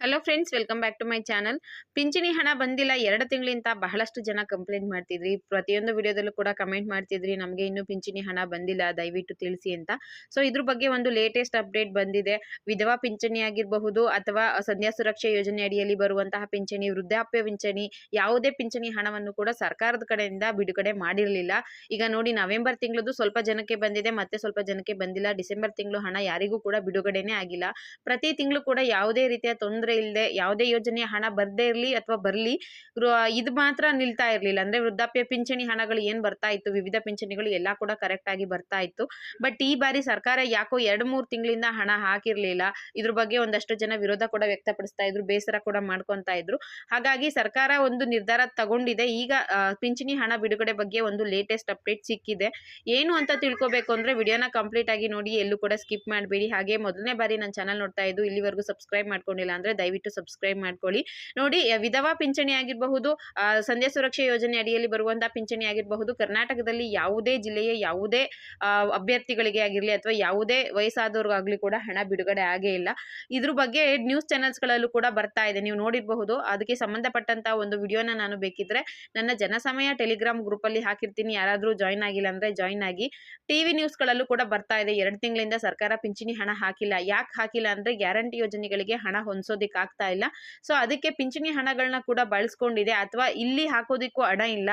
Hello friends, welcome back to my channel. ಪಿಂಚಣಿ ಹಣ ಬಂದಿಲ್ಲ 2 ತಿಂಗಳಿಂದ ಬಹಳಷ್ಟು ಜನ ಕಂಪ್ಲೇಂಟ್ ಮಾಡ್ತಿದ್ರಿ. ಪ್ರತಿಯೊಂದು ವಿಡಿಯೋದಲ್ಲೂ ಕೂಡ ಕಮೆಂಟ್ ಮಾಡ್ತಿದ್ರಿ, ನಮಗೆ ಇನ್ನೂ ಪಿಂಚಣಿ ಹಣ ಬಂದಿಲ್ಲ, ದಯವಿಟ್ಟು ತಿಳಿಸಿ ಅಂತ. ಸೊ ಇದ್ರ ಬಗ್ಗೆ ಒಂದು ಲೇಟೆಸ್ಟ್ ಅಪ್ಡೇಟ್ ಬಂದಿದೆ. ವಿಧವಾ ಪಿಂಚಣಿ ಆಗಿರಬಹುದು ಅಥವಾ ಸಂಧ್ಯಾ ಸುರಕ್ಷಾ ಯೋಜನೆ ಅಡಿಯಲ್ಲಿ ಬರುವಂತಹ ಪಿಂಚಣಿ, ವೃದ್ಧಾಪ್ಯ ಪಿಂಚಣಿ, ಯಾವುದೇ ಪಿಂಚಣಿ ಹಣವನ್ನು ಕೂಡ ಸರ್ಕಾರದ ಕಡೆಯಿಂದ ಬಿಡುಗಡೆ ಮಾಡಿರಲಿಲ್ಲ. ಈಗ ನೋಡಿ, ನವೆಂಬರ್ ತಿಂಗಳದ್ದು ಸ್ವಲ್ಪ ಜನಕ್ಕೆ ಬಂದಿದೆ, ಮತ್ತೆ ಸ್ವಲ್ಪ ಜನಕ್ಕೆ ಬಂದಿಲ್ಲ. ಡಿಸೆಂಬರ್ ತಿಂಗಳು ಹಣ ಯಾರಿಗೂ ಕೂಡ ಬಿಡುಗಡೆನೇ ಆಗಿಲ್ಲ. ಪ್ರತಿ ತಿಂಗಳು ಕೂಡ ಯಾವುದೇ ರೀತಿಯ ತೊಂದರೆ ಇಲ್ಲದೆ, ಯಾವುದೇ ಯೋಜನೆಯ ಹಣ ಬರ್ದೇ ಇರಲಿ ಅಥವಾ ಬರ್ಲಿ, ಇದು ಮಾತ್ರ ನಿಲ್ತಾ ಇರಲಿಲ್ಲ. ಅಂದ್ರೆ ವೃದ್ಧಾಪ್ಯ ಪಿಂಚಣಿ ಹಣಗಳು ಏನ್ ಬರ್ತಾ ಇತ್ತು, ವಿವಿಧ ಪಿಂಚಣಿಗಳು ಎಲ್ಲಾ ಕೂಡ ಕರೆಕ್ಟ್ ಆಗಿ ಬರ್ತಾ ಇತ್ತು. ಬಟ್ ಈ ಬಾರಿ ಸರ್ಕಾರ ಯಾಕೋ 2-3 ತಿಂಗಳಿಂದ ಹಣ ಹಾಕಿರ್ಲಿಲ್ಲ. ಇದ್ರ ಬಗ್ಗೆ ಒಂದಷ್ಟು ಜನ ವಿರೋಧ ಕೂಡ ವ್ಯಕ್ತಪಡಿಸ್ತಾ ಇದ್ರು, ಬೇಸರ ಕೂಡ ಮಾಡ್ಕೊಂತಾ ಇದ್ರು. ಹಾಗಾಗಿ ಸರ್ಕಾರ ಒಂದು ನಿರ್ಧಾರ ತಗೊಂಡಿದೆ. ಈಗ ಪಿಂಚಣಿ ಹಣ ಬಿಡುಗಡೆ ಬಗ್ಗೆ ಒಂದು ಲೇಟೆಸ್ಟ್ ಅಪ್ಡೇಟ್ ಸಿಕ್ಕಿದೆ. ಏನು ಅಂತ ತಿಳ್ಕೊಬೇಕು ಅಂದ್ರೆ ವಿಡಿಯೋನ ಕಂಪ್ಲೀಟ್ ಆಗಿ ನೋಡಿ, ಎಲ್ಲೂ ಕೂಡ ಸ್ಕಿಪ್ ಮಾಡಬೇಡಿ. ಹಾಗೆ ಮೊದಲನೇ ಬಾರಿ ನನ್ನ ಚಾನಲ್ ನೋಡ್ತಾ ಇದ್ದು ಇಲ್ಲಿವರೆಗೂ ಸಬ್ಸ್ಕ್ರೈಬ್ ಮಾಡ್ಕೊಂಡಿಲ್ಲ ಅಂದ್ರೆ ದಯವಿಟ್ಟು ಸಬ್ಸ್ಕ್ರೈಬ್ ಮಾಡ್ಕೊಳ್ಳಿ. ನೋಡಿ, ವಿಧವಾ ಪಿಂಚಣಿ ಆಗಿರಬಹುದು, ಸಂಧ್ಯಾ ಸುರಕ್ಷಾ ಯೋಜನೆ ಅಡಿಯಲ್ಲಿ ಬರುವಂತಹ ಪಿಂಚಣಿ ಆಗಿರಬಹುದು, ಕರ್ನಾಟಕದಲ್ಲಿ ಯಾವುದೇ ಜಿಲ್ಲೆಯ ಯಾವುದೇ ಅಭ್ಯರ್ಥಿಗಳಿಗೆ ಆಗಿರ್ಲಿ ಅಥವಾ ಯಾವುದೇ ವಯಸ್ಸಾದವ್ರಿಗಾಗ್ಲಿ ಕೂಡ ಹಣ ಬಿಡುಗಡೆ ಆಗೇ ಇಲ್ಲ. ಇದ್ರ ಬಗ್ಗೆ ನ್ಯೂಸ್ ಚಾನೆಲ್ಸ್ ಗಳಲ್ಲೂ ಕೂಡ ಬರ್ತಾ ಇದೆ, ನೀವು ನೋಡಿರಬಹುದು. ಅದಕ್ಕೆ ಸಂಬಂಧಪಟ್ಟಂತಹ ಒಂದು ವಿಡಿಯೋನ ನಾನು ಬೇಕಿದ್ರೆ ನನ್ನ ಜನಸಮಯ ಟೆಲಿಗ್ರಾಮ್ ಗ್ರೂಪ್ ಅಲ್ಲಿ ಹಾಕಿರ್ತೀನಿ. ಯಾರಾದ್ರೂ ಜಾಯಿನ್ ಆಗಿಲ್ಲ ಅಂದ್ರೆ ಜಾಯಿನ್ ಆಗಿ. ಟಿವಿ ನ್ಯೂಸ್ ಗಳಲ್ಲೂ ಕೂಡ ಬರ್ತಾ ಇದೆ, 2 ತಿಂಗಳಿಂದ ಸರ್ಕಾರ ಪಿಂಚಣಿ ಹಣ ಹಾಕಿಲ್ಲ. ಯಾಕೆ ಹಾಕಿಲ್ಲ ಅಂದ್ರೆ ಗ್ಯಾರಂಟಿ ಯೋಜನೆಗಳಿಗೆ ಹಣ ಹೊಂದಿಸೋದಿಕ್ ಆಗ್ತಾ ಇಲ್ಲ. ಸೊ ಅದಕ್ಕೆ ಪಿಂಚಣಿ ಹಣಗಳನ್ನ ಕೂಡ ಬಳಸ್ಕೊಂಡಿದೆ, ಅಥವಾ ಇಲ್ಲಿ ಹಾಕೋದಿಕ್ಕೂ ಹಣ ಇಲ್ಲ,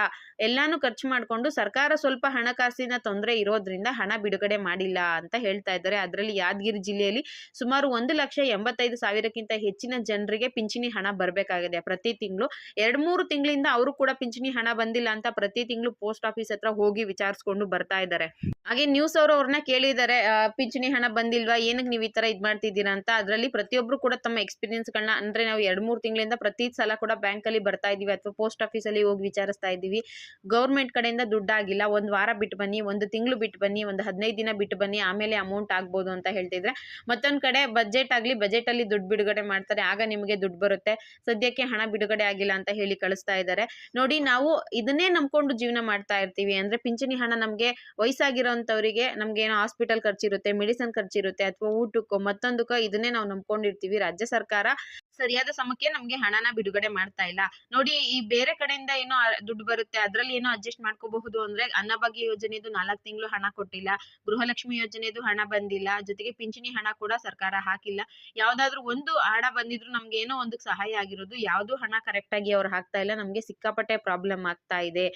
ಎಲ್ಲಾನು ಖರ್ಚು ಮಾಡ್ಕೊಂಡು ಸರ್ಕಾರ ಸ್ವಲ್ಪ ಹಣಕಾಸಿನ ತೊಂದರೆ ಇರೋದ್ರಿಂದ ಹಣ ಬಿಡುಗಡೆ ಮಾಡಿಲ್ಲ ಅಂತ ಹೇಳ್ತಾ ಇದ್ದಾರೆ. ಅದರಲ್ಲಿ ಯಾದಗಿರಿ ಜಿಲ್ಲೆಯಲ್ಲಿ ಸುಮಾರು 1,85,000ಕ್ಕಿಂತ ಹೆಚ್ಚಿನ ಜನರಿಗೆ ಪಿಂಚಣಿ ಹಣ ಬರಬೇಕಾಗಿದೆ ಪ್ರತಿ ತಿಂಗಳು. 2-3 ತಿಂಗಳಿಂದ ಅವರು ಕೂಡ ಪಿಂಚಣಿ ಹಣ ಬಂದಿಲ್ಲ ಅಂತ ಪ್ರತಿ ತಿಂಗಳು ಪೋಸ್ಟ್ ಆಫೀಸ್ ಹತ್ರ ಹೋಗಿ ವಿಚಾರಿಸ್ಕೊಂಡು ಬರ್ತಾ ಇದ್ದಾರೆ. ಹಾಗೆ ನ್ಯೂಸ್ ಅವರು ಅವ್ರನ್ನ ಕೇಳಿದ್ದಾರೆ, ಪಿಂಚಣಿ ಹಣ ಬಂದಿಲ್ವಾ, ಏನಕ್ಕೆ ನೀವು ಈ ತರ ಇದ್ ಮಾಡ್ತಿದ್ದೀರಾ ಅಂತ. ಅದರಲ್ಲಿ ಪ್ರತಿಯೊಬ್ರು ಕೂಡ ತಮ್ಮ ಎಕ್ಸ್ಪೀರಿಯನ್ಸ್ ಗಳನ್ನ, ಅಂದ್ರೆ ನಾವು 2-3 ತಿಂಗಳಿಂದ ಪ್ರತಿ ಸಲ ಕೂಡ ಬ್ಯಾಂಕ್ ಅಲ್ಲಿ ಬರ್ತಾ ಇದೀವಿ ಅಥವಾ ಪೋಸ್ಟ್ ಆಫೀಸ್ ಅಲ್ಲಿ ಹೋಗಿ ವಿಚಾರಿಸ್ತಾ ಇದೀವಿ, ಗೌರ್ಮೆಂಟ್ ಕಡೆಯಿಂದ ದುಡ್ಡಾಗಿಲ್ಲ, 1 ವಾರ ಬಿಟ್ಟು ಬನ್ನಿ, 1 ತಿಂಗಳು ಬಿಟ್ಟು ಬನ್ನಿ, 15 ದಿನ ಬಿಟ್ಟು ಬನ್ನಿ, ಆಮೇಲೆ ಅಮೌಂಟ್ ಆಗ್ಬೋದು ಅಂತ ಹೇಳ್ತಿದ್ರೆ. ಮತ್ತೊಂದ್ ಕಡೆ ಬಜೆಟ್ ಅಲ್ಲಿ ದುಡ್ಡು ಬಿಡುಗಡೆ ಮಾಡ್ತಾರೆ, ಆಗ ನಿಮಗೆ ದುಡ್ಡು ಬರುತ್ತೆ, ಸದ್ಯಕ್ಕೆ ಹಣ ಬಿಡುಗಡೆ ಆಗಿಲ್ಲ ಅಂತ ಹೇಳಿ ಕಳಿಸ್ತಾ ಇದ್ದಾರೆ. ನೋಡಿ, ನಾವು ಇದನ್ನೇ ನಂಬ್ಕೊಂಡು ಜೀವನ ಮಾಡ್ತಾ ಇರ್ತೀವಿ. ಅಂದ್ರೆ ಪಿಂಚಣಿ ಹಣ ನಮ್ಗೆ ವಯಸ್ಸಾಗಿರೋಂಥವ್ರಿಗೆ, ನಮ್ಗೆ ಏನೋ ಹಾಸ್ಪಿಟಲ್ ಖರ್ಚಿರುತ್ತೆ, ಮೆಡಿಸಿನ್ ಖರ್ಚಿರುತ್ತೆ, ಅಥವಾ ಊಟಕ್ಕೋ ಮತ್ತೊಂದಕ್ಕೋ ಇದನ್ನೇ ನಾವು ನಂಬ್ಕೊಂಡಿರ್ತೀವಿ. ರಾಜ್ಯ ಸರ್ಕಾರ ಸರಿಯಾದ ಸಮಯಕ್ಕೆ ನಮ್ಗೆ ಹಣನ ಬಿಡುಗಡೆ ಮಾಡ್ತಾ ಇಲ್ಲ. ನೋಡಿ, ಈ ಬೇರೆ ಕಡೆಯಿಂದ ಏನೋ ದುಡ್ಡು ಬರುತ್ತೆ, ಅದ್ರಲ್ಲಿ ಏನೋ ಅಡ್ಜಸ್ಟ್ ಮಾಡ್ಕೋಬಹುದು ಅಂದ್ರೆ ಅನ್ನಭಾಗ್ಯ ಯೋಜನೆದು 4 ತಿಂಗಳು ಹಣ ಕೊಟ್ಟಿಲ್ಲ, ಗೃಹಲಕ್ಷ್ಮಿ ಯೋಜನೆದು ಹಣ ಬಂದಿಲ್ಲ, ಜೊತೆಗೆ ಪಿಂಚಣಿ ಹಣ ಕೂಡ ಸರ್ಕಾರ ಹಾಕಿಲ್ಲ. ಯಾವ್ದಾದ್ರು ಒಂದು ಹಣ ಬಂದಿದ್ರು ನಮ್ಗೆ ಏನೋ ಒಂದಕ್ಕೆ ಸಹಾಯ ಆಗಿರೋದು, ಯಾವ್ದು ಹಣ ಕರೆಕ್ಟ್ ಆಗಿ ಅವ್ರು ಹಾಕ್ತಾ ಇಲ್ಲ, ನಮ್ಗೆ ಸಿಕ್ಕಾಪಟ್ಟೆ ಪ್ರಾಬ್ಲಮ್ ಆಗ್ತಾ ಇದೆ.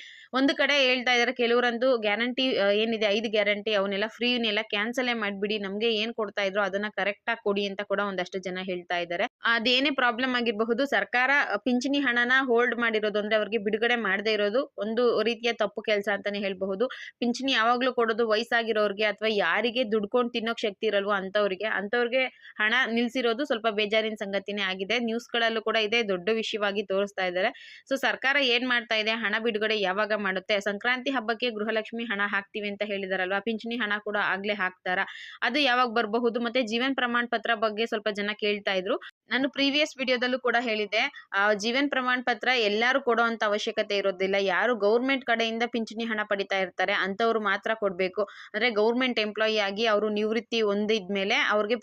ಒಂದು ಕಡೆ ಹೇಳ್ತಾ ಇದಾರೆ, ಕೆಲವರಂತೂ ಗ್ಯಾರಂಟಿ ಏನಿದೆ 5 ಗ್ಯಾರಂಟಿ ಅವನ್ನೆಲ್ಲ ಫ್ರೀನೆಲ್ಲ ಕ್ಯಾನ್ಸಲೇ ಮಾಡ್ಬಿಡಿ, ನಮ್ಗೆ ಏನ್ ಕೊಡ್ತಾ ಇದ್ರು ಅದನ್ನ ಕರೆಕ್ಟ್ ಆಗಿ ಕೊಡಿ ಅಂತ ಕೂಡ ಒಂದಷ್ಟು ಜನ ಹೇಳ್ತಾ ಇದ್ದಾರೆ. ಅದೇನೇ ಪ್ರಾಬ್ಲಮ್ ಆಗಿರಬಹುದು, ಸರ್ಕಾರ ಪಿಂಚಣಿ ಹಣನ ಹೋಲ್ಡ್ ಮಾಡಿರೋದು, ಅಂದ್ರೆ ಅವ್ರಿಗೆ ಬಿಡುಗಡೆ ಮಾಡದೇ ಇರೋದು ಒಂದು ರೀತಿಯ ತಪ್ಪು ಕೆಲಸ ಅಂತಾನೆ ಹೇಳ್ಬಹುದು. ಪಿಂಚಣಿ ಯಾವಾಗ್ಲೂ ಕೊಡೋದು ವಯಸ್ಸಾಗಿರೋರ್ಗೆ ಅಥವಾ ಯಾರಿಗೆ ದುಡ್ಕೊಂಡು ತಿನ್ನೋಕ್ ಶಕ್ತಿ ಇರಲ್ವೋ ಅಂತವ್ರಿಗೆ ಹಣ ನಿಲ್ಸಿರೋದು ಸ್ವಲ್ಪ ಬೇಜಾರಿನ ಸಂಗತಿನೇ ಆಗಿದೆ. ನ್ಯೂಸ್ ಗಳಲ್ಲೂ ಕೂಡ ಇದೆ, ದೊಡ್ಡ ವಿಷಯವಾಗಿ ತೋರಿಸ್ತಾ ಇದ್ದಾರೆ. ಸೊ ಸರ್ಕಾರ ಏನ್ ಮಾಡ್ತಾ ಇದೆ, ಹಣ ಬಿಡುಗಡೆ ಯಾವಾಗ ಮಾಡುತ್ತೆ, ಸಂಕ್ರಾಂತಿ ಹಬ್ಬಕ್ಕೆ ಗೃಹಲಕ್ಷ್ಮಿ ಹಣ ಹಾಕ್ತಿವಿ ಅಂತ ಹೇಳಿದಾರಲ್ವಾ, ಪಿಂಚಣಿ ಹಣ ಕೂಡ ಆಗ್ಲೇ ಹಾಕ್ತಾರ, ಅದು ಯಾವಾಗ ಬರಬಹುದು. ಮತ್ತೆ ಜೀವನ್ ಪ್ರಮಾಣ ಪತ್ರ ಬಗ್ಗೆ ಸ್ವಲ್ಪ ಜನ ಕೇಳ್ತಾ ಇದ್ರು. ನಾನು ಪ್ರೀವಿಯಸ್ ವಿಡಿಯೋದಲ್ಲೂ ಕೂಡ ಹೇಳಿದೆ, ಜೀವನ್ ಪ್ರಮಾಣ ಪತ್ರ ಎಲ್ಲರೂ ಕೊಡೋ ಅಂತ ಅವಶ್ಯಕತೆ ಇರೋದಿಲ್ಲ. ಯಾರು ಗೌರ್ಮೆಂಟ್ ಕಡೆಯಿಂದ ಪಿಂಚಣಿ ಹಣ ಪಡಿತಾ ಇರ್ತಾರೆ ಅಂತವ್ರು ಮಾತ್ರ ಕೊಡ್ಬೇಕು. ಅಂದ್ರೆ ಗೌರ್ಮೆಂಟ್ ಎಂಪ್ಲಾಯಿ ಆಗಿ ಅವರು ನಿವೃತ್ತಿ ಹೊಂದಿದ್ಮೇಲೆ ಅವ್ರಿಗೆ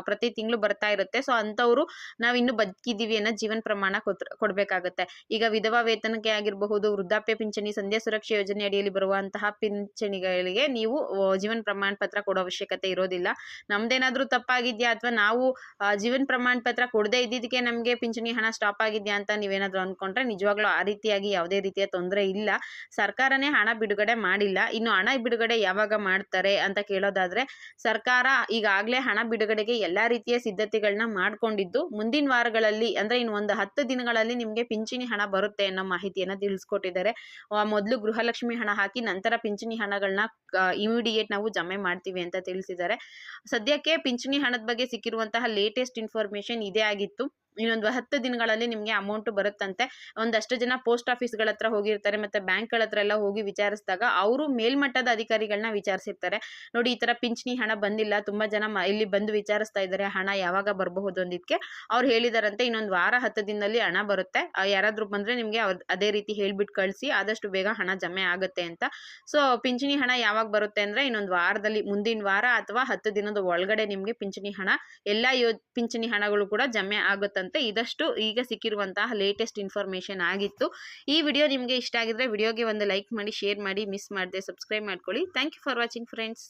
ಪ್ರತಿ ತಿಂಗಳು ಬರ್ತಾ ಇರುತ್ತೆ. ಸೊ ಅಂತವ್ರು ನಾವ್ ಇನ್ನು ಬದುಕಿದೀವಿ ಅನ್ನೋ ಜೀವನ್ ಪ್ರಮಾಣ ಕೊಡ್ಬೇಕಾಗತ್ತೆ. ಈಗ ವಿಧವಾ ವೇತನಕ್ಕೆ ಆಗಿರಬಹುದು, ವೃದ್ಧಾಪ್ಯ ಪಿಂಚಣಿ, ಸಂಧ್ಯಾ ಸುರಕ್ಷಾ ಯೋಜನೆ ಅಡಿಯಲ್ಲಿ ಬರುವಂತಹ ಪಿಂಚಣಿಗಳಿಗೆ ನೀವು ಜೀವನ್ ಪ್ರಮಾಣ ಪತ್ರ ಕೊಡೋ ಅವಶ್ಯಕತೆ ಇರೋದಿಲ್ಲ. ನಮ್ದೇನಾದ್ರೂ ತಪ್ಪಾಗಿದ್ಯಾ ಅಥವಾ ನಾವು ಜೀವನ್ ಪ್ರಮಾಣ ಪತ್ರ ಕೊಡದೇ ಇದ್ದಿದ್ದಕ್ಕೆ ನಮ್ಗೆ ಪಿಂಚಣಿ ಹಣ ಸ್ಟಾಪ್ ಆಗಿದ್ಯಾ ಅಂತ ನೀವೇನಾದ್ರೂ ಅನ್ಕೊಂಡ್ರೆ, ನಿಜವಾಗ್ಲೂ ಆ ರೀತಿಯಾಗಿ ಯಾವುದೇ ರೀತಿಯ ತೊಂದರೆ ಇಲ್ಲ. ಸರ್ಕಾರನೇ ಹಣ ಬಿಡುಗಡೆ ಮಾಡಿಲ್ಲ. ಇನ್ನು ಹಣ ಬಿಡುಗಡೆ ಯಾವಾಗ ಮಾಡ್ತಾರೆ ಅಂತ ಕೇಳೋದಾದ್ರೆ, ಸರ್ಕಾರ ಈಗಾಗಲೇ ಹಣ ಬಿಡುಗಡೆಗೆ ಎಲ್ಲಾ ರೀತಿಯ ಸಿದ್ಧತೆಗಳನ್ನ ಮಾಡ್ಕೊಂಡಿದ್ದು, ಮುಂದಿನ ವಾರಗಳಲ್ಲಿ ಅಂದ್ರೆ ಇನ್ನು ಒಂದು 10 ದಿನಗಳಲ್ಲಿ ನಿಮ್ಗೆ ಪಿಂಚಣಿ ಹಣ ಬರುತ್ತೆ ಅನ್ನೋ ಮಾಹಿತಿಯನ್ನ ತಿಳಿಸ್ಕೊಟ್ಟಿದ್ದಾರೆ. ಮೊದಲು ಗೃಹಲಕ್ಷ್ಮಿ ಹಣ ಹಾಕಿ ನಂತರ ಪಿಂಚಣಿ ಹಣಗಳನ್ನ ಇಮಿಡಿಯೇಟ್ ನಾವು ಜಮೆ ಮಾಡ್ತೀವಿ ಅಂತ ತಿಳಿಸಿದ್ದಾರೆ. ಸದ್ಯಕ್ಕೆ ಪಿಂಚಣಿ ಹಣದ ಬಗ್ಗೆ ಸಿಕ್ಕಿರುವಂತಹ ಲೇಟೆಸ್ಟ್ ಇನ್ಫಾರ್ಮೇಶನ್ ಇದೇ ಆಗಿತ್ತು. ಇನ್ನೊಂದು 10 ದಿನಗಳಲ್ಲಿ ನಿಮ್ಗೆ ಅಮೌಂಟ್ ಬರುತ್ತಂತೆ. ಒಂದಷ್ಟು ಜನ ಪೋಸ್ಟ್ ಆಫೀಸ್ ಗಳ ಹತ್ರ ಹೋಗಿರ್ತಾರೆ, ಮತ್ತೆ ಬ್ಯಾಂಕ್ ಗಳ ಹತ್ರ ಎಲ್ಲ ಹೋಗಿ ವಿಚಾರಿಸಿದಾಗ ಅವರು ಮೇಲ್ಮಟ್ಟದ ಅಧಿಕಾರಿಗಳನ್ನ ವಿಚಾರಿಸಿರ್ತಾರೆ. ನೋಡಿ, ಈ ತರ ಪಿಂಚಣಿ ಹಣ ಬಂದಿಲ್ಲ, ತುಂಬಾ ಜನ ಇಲ್ಲಿ ಬಂದು ವಿಚಾರಿಸ್ತಾ ಇದ್ದಾರೆ, ಹಣ ಯಾವಾಗ ಬರಬಹುದು ಅಂದಿದ್ಕೆ ಅವ್ರು ಹೇಳಿದಾರಂತೆ ಇನ್ನೊಂದು ವಾರ 10 ದಿನದಲ್ಲಿ ಹಣ ಬರುತ್ತೆ, ಯಾರಾದ್ರೂ ಬಂದ್ರೆ ನಿಮ್ಗೆ ಅದೇ ರೀತಿ ಹೇಳ್ಬಿಟ್ಟು ಕಳಿಸಿ, ಆದಷ್ಟು ಬೇಗ ಹಣ ಜಮೆ ಆಗುತ್ತೆ ಅಂತ. ಸೊ ಪಿಂಚಣಿ ಹಣ ಯಾವಾಗ ಬರುತ್ತೆ ಅಂದ್ರೆ ಇನ್ನೊಂದು ವಾರದಲ್ಲಿ, ಮುಂದಿನ ವಾರ ಅಥವಾ 10 ದಿನದ ಒಳಗಡೆ ನಿಮ್ಗೆ ಪಿಂಚಣಿ ಹಣ, ಎಲ್ಲಾ ಪಿಂಚಣಿ ಹಣಗಳು ಕೂಡ ಜಮೆ ಆಗುತ್ತೆ ಬರುತ್ತಂತೆ. ಇದಷ್ಟು ಈಗ ಸಿಕ್ಕಿರುವಂತಹ ಲೇಟೆಸ್ಟ್ ಇನ್ಫಾರ್ಮೇಷನ್ ಆಗಿತ್ತು. ಈ ವಿಡಿಯೋ ನಿಮಗೆ ಇಷ್ಟ ಆಗಿದ್ರೆ ವಿಡಿಯೋಗೆ ಒಂದು ಲೈಕ್ ಮಾಡಿ, ಶೇರ್ ಮಾಡಿ, ಮಿಸ್ ಮಾಡದೆ ಸಬ್ಸ್ಕ್ರೈಬ್ ಮಾಡ್ಕೊಳ್ಳಿ. Thank you for watching friends.